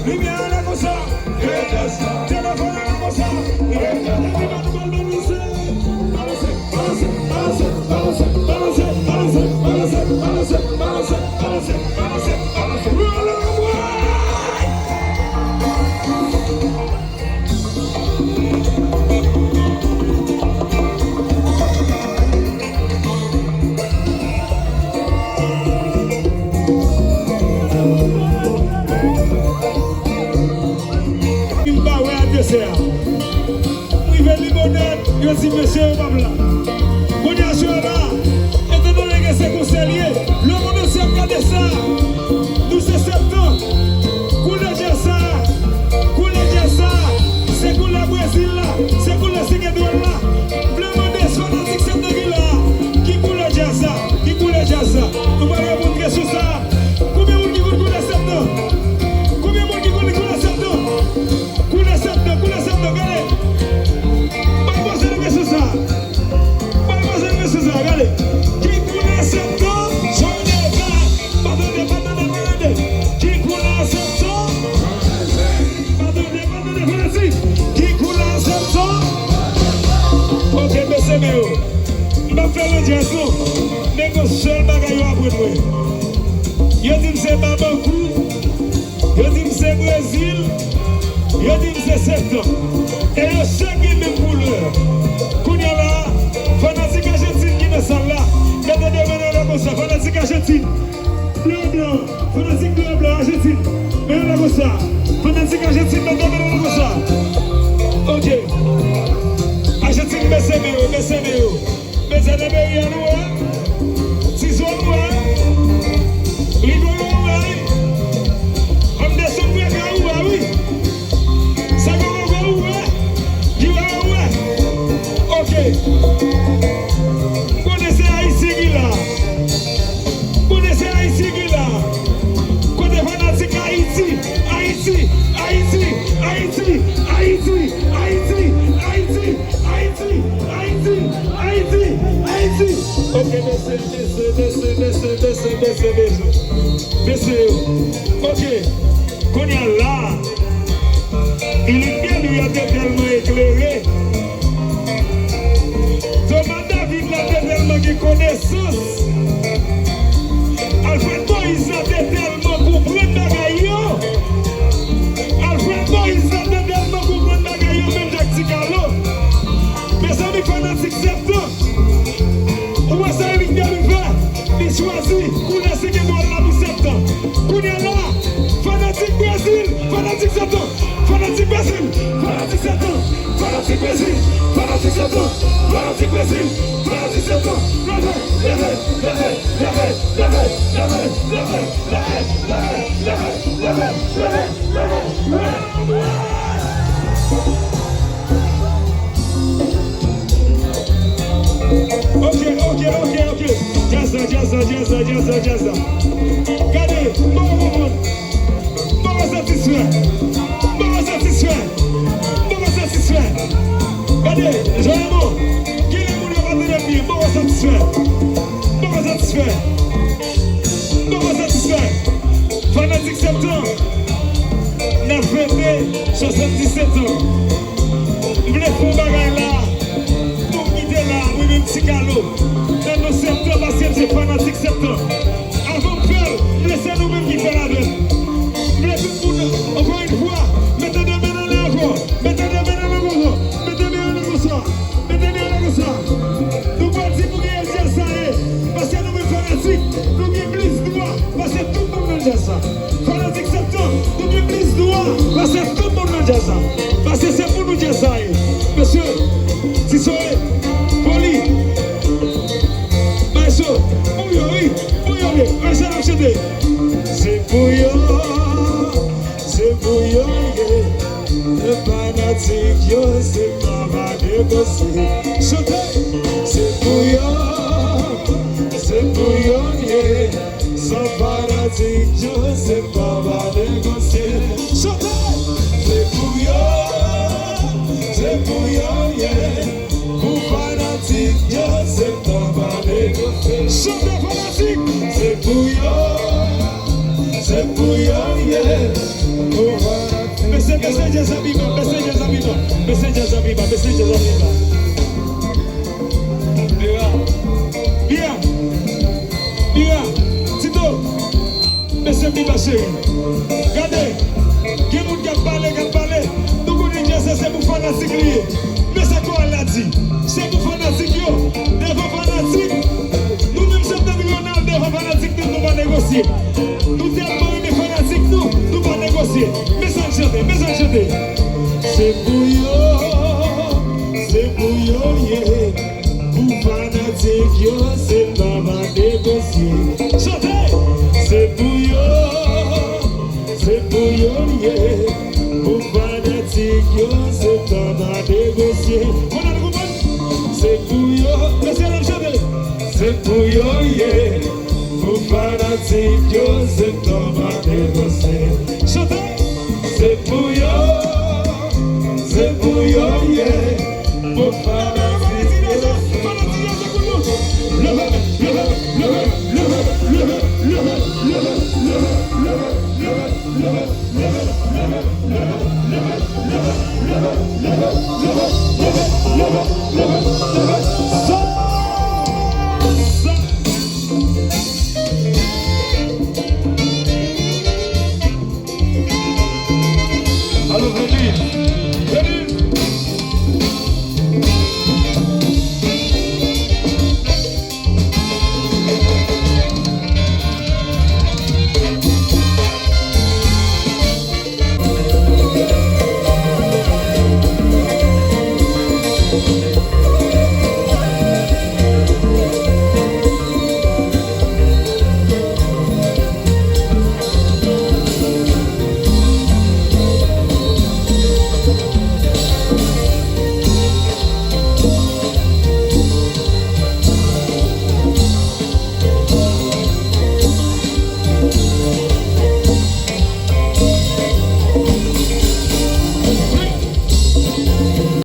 Lumière là comme ça. Téléphone là comme ça. Je dis monsieur Babla, on est à là, étant donné que c'est conseiller, le monde aussi a regardé ça, 12 septembre, couler ça, c'est pour le Brésil là, c'est pour le Sénégal là, vraiment des fanatiques cette là, qui coule ça, nous allons répondre sur ça, combien de monde qui coule septembre, combien de monde qui coule septembre, regardez. Regardez, qui coule septembre, j'en ai pas, qui coule septembre, qui coule septembre, ok, mais c'est mieux, je vais faire le jazz, mais que seul bagaille après moi, je dis que c'est Bamako, je dis que c'est Brésil, je dis que c'est septembre, et je sais qu'il y a même couleur, qu'on y a là, fanatique argentine qui est là, mettez des mains là comme ça, fanatique argentine, blanc, fanatique blanc, argentine, mettez là comme ça, fanatique argentine, mettez des mains là comme ça, ok, argentine, mettez des mains à nous, ciseaux à nous, rigolo à nous, homme de son frère à nous, oui, ça va nous, qui va nous, ok. Connaissez Haïti qui là. Connaissez Haïti qui là. Connaissez fanatique Haïti. Haïti. Ok, baissez. Ok, qu'on y a là. Il est bien lui a été tellement éclairé. Thomas David l'a tellement de connaissance. Alfred Moïse l'a tellement comprendre bagaille. Alfred Moïse l'a tellement comprendre bagaille même Jacques Ticalo. Mes amis fanatiques septembre. Où est-ce qu'il vient de faire? Il choisit pour laisser que moi là pour septembre. Pour y aller là, fanatique Brésil, fanatique septembre. Fanatique Brésil, fanatique septembre. Fanatique Brésil, fanatique septembre. Fanatique Brésil, fanatique septembre. Ok. Jazza. Regardez, bon satisfait. Regardez, Jean-Raymond, qui est le monde qui va donner bien, bon satisfait. Fanatique septembre, n'a fêté 77 ans. Vous voulez faire un bagage là, pour quitter là, oui, même petit calot. Dans nos septembre, parce que c'est fanatique septembre. Avant de faire, laissez nous-mêmes qui fait la donne. Encore une fois, mettez des mains dans les encore. Mettez des mains dans le gozo. Mettez des mains dans le gozo. Nous partons pour gagner ça. Parce que nous sommes fanatiques. Nous sommes plus droit. Parce que tout le monde a ça. Fanatique septembre. Nous sommes plus droit. Parce que tout le monde a ça. Parce que c'est pour nous dire ça. Monsieur, si c'est poli. Monsieur, oui. C'est bouillon, le fanatique, c'est pas ma négocier. Chantez, c'est bouillon, sans fanatique, c'est pas ma négocier. Chantez, c'est bouillon, pour fanatique, c'est pas ma négocier. Chantez, fanatique, c'est bouillon, Monsieur Biba chéri. Regardez, il y a des gens qui parlent, nous connaissons ça, c'est pour fanatique. Mais ça quoi l'a dit? C'est pour fanatique, des fanatiques. Nous-mêmes sommes des millionnaires, des fanatiques, nous ne pas négocier. Nous tellement des fanatiques, nous ne pas négocier. Mais ça chanter. C'est bouillon, yeah. Pour fanatique, c'est pas négocier. Chantez! C'est bouillon, yeah. Pour fanatique, c'est pas négocier. On a le comprendre? C'est bouillon, laissez la chanter. C'est bouillon, yeah. Pour fanatique, c'est pas